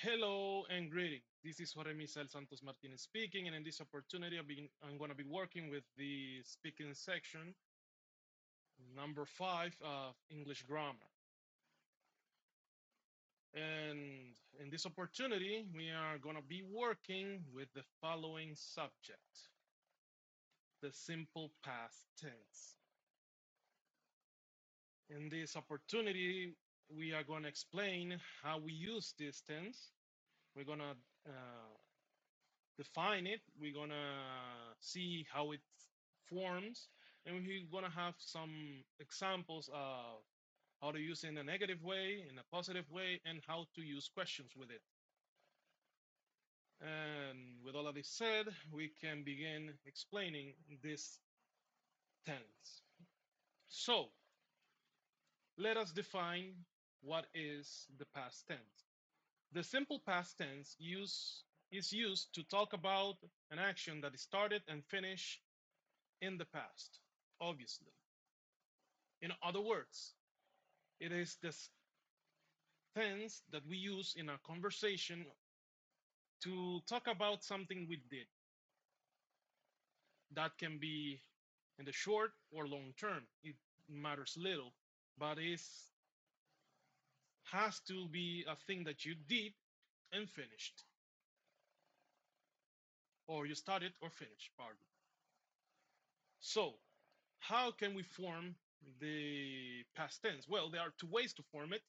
Hello and greetings. This is Jorge Misael Santos Martinez speaking, and in this opportunity, I'm going to be working with the speaking section, number 5 of English grammar. And in this opportunity, we are going to be working with the following subject, the simple past tense. In this opportunity, we are going to explain how we use this tense. We're going to define it. We're gonna see how it forms, and we're gonna have some examples of how to use it in a negative way, in a positive way, and how to use questions with it. And with all of this said, we can begin explaining this tense. So let us define what is the past tense. The simple past tense is used to talk about an action that started and finished in the past, obviously. In other words, it is this tense that we use in a conversation to talk about something we did. That can be in the short or long term. It matters little, but it has to be a thing that you did and finished, or you started or finished, pardon. So, how can we form the past tense? Well, there are two ways to form it,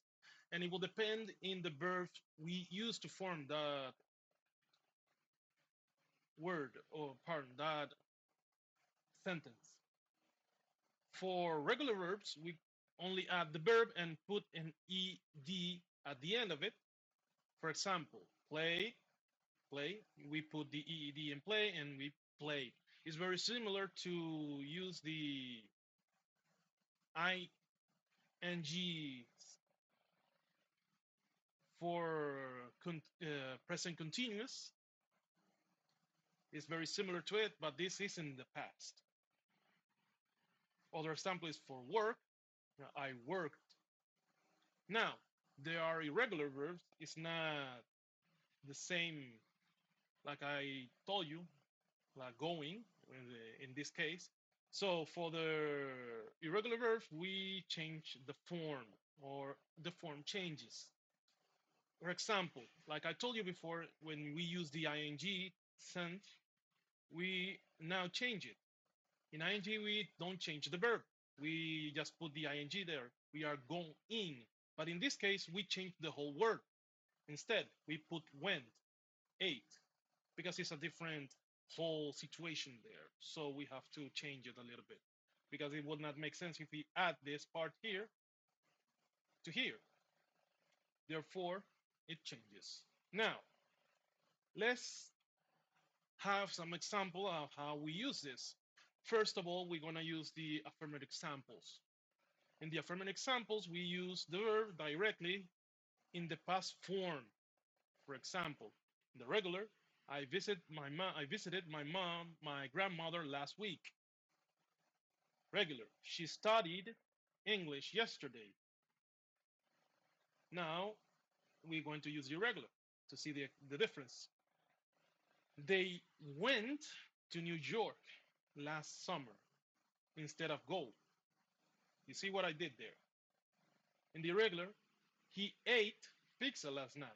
and it will depend in the verb we use to form that word, or pardon, that sentence. For regular verbs, we only add the verb and put an ed at the end of it. For example, play, we put the ed in play and we played. It's very similar to use the ing for present continuous. It's very similar to it, but this is in the past. Other example is for work. I worked. Now, there are irregular verbs. It's not the same like I told you, like going in this case. So for the irregular verbs, we change the form or the form changes. For example, like I told you before, when we use the ing sent, we now change it. In ing, we don't change the verb. We just put the ing there. We are going. But in this case, we change the whole word. Instead, we put went, ate, because it's a different whole situation there. So we have to change it a little bit because it would not make sense if we add this part here to here. Therefore, it changes. Now, let's have some example of how we use this. First of all, we're going to use the affirmative examples. In the affirmative examples, we use the verb directly in the past form. For example, in the regular, I visited my grandmother last week. Regular, she studied English yesterday. Now we're going to use the irregular to see the difference. They went to New York last summer instead of go. You see what I did there? In the irregular, he ate pizza last night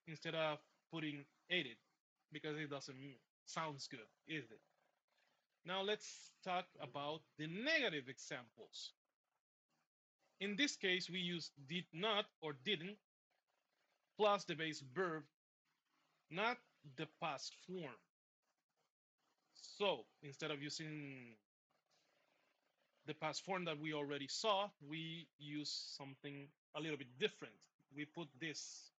instead of putting ate it because it doesn't sounds good, is it? Now let's talk about the negative examples. In this case, we use did not or didn't plus the base verb, not the past form. So instead of using the past form that we already saw, we use something a little bit different. We put this,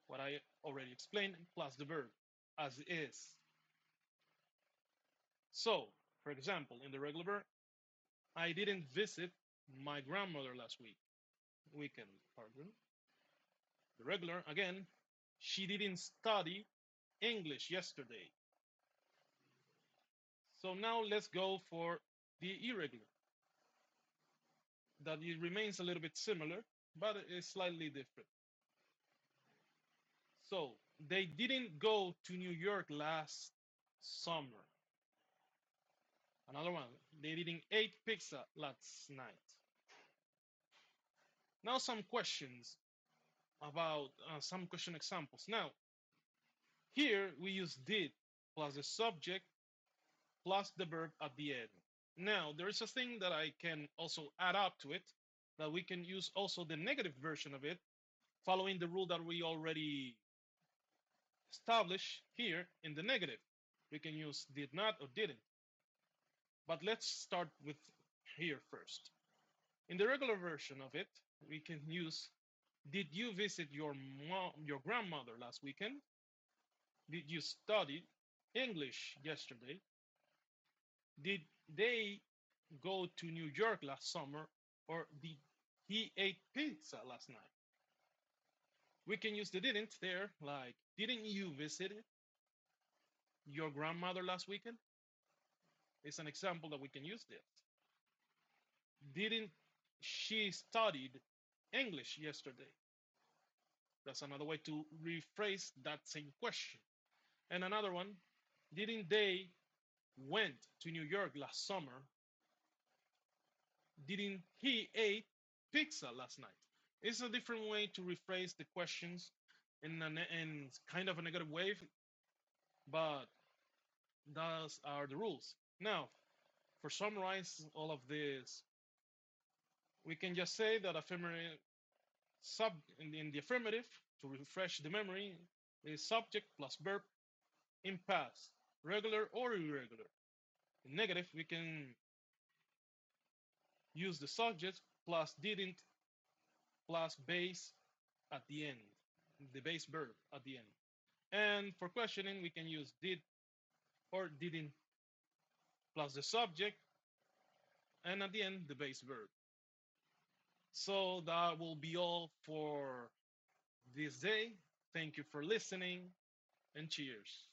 what I already explained, plus the verb as is. So, for example, in the regular verb, I didn't visit my grandmother last weekend, pardon. The regular, again, she didn't study English yesterday. So now let's go for the irregular. That it remains a little bit similar, but it's slightly different. So They didn't go to New York last summer. Another one. They didn't eat pizza last night. Now some questions about some question examples. Now, here we use did plus the subject plus the verb at the end. Now, there is a thing that I can also add up to it, that we can use also the negative version of it, following the rule that we already established here in the negative. We can use did not or didn't. But let's start with here first. In the regular version of it, we can use did you visit your grandmother last weekend? Did you study English yesterday? Did they go to New York last summer, or did he ate pizza last night? We can use the didn't there, like didn't you visit your grandmother last weekend? It's an example that we can use this. Didn't she studied English yesterday? That's another way to rephrase that same question. And another one, didn't they went to New York last summer? Didn't he ate pizza last night? It's a different way to rephrase the questions in kind of a negative way, but those are the rules. Now, for summarize all of this, we can just say that affirmative sub in the affirmative, to refresh the memory, is subject plus verb in past, regular or irregular. In negative, we can use the subject plus didn't plus base at the end, the base verb at the end. And for questioning, we can use did or didn't plus the subject, and at the end, the base verb. So that will be all for this day. Thank you for listening, and cheers.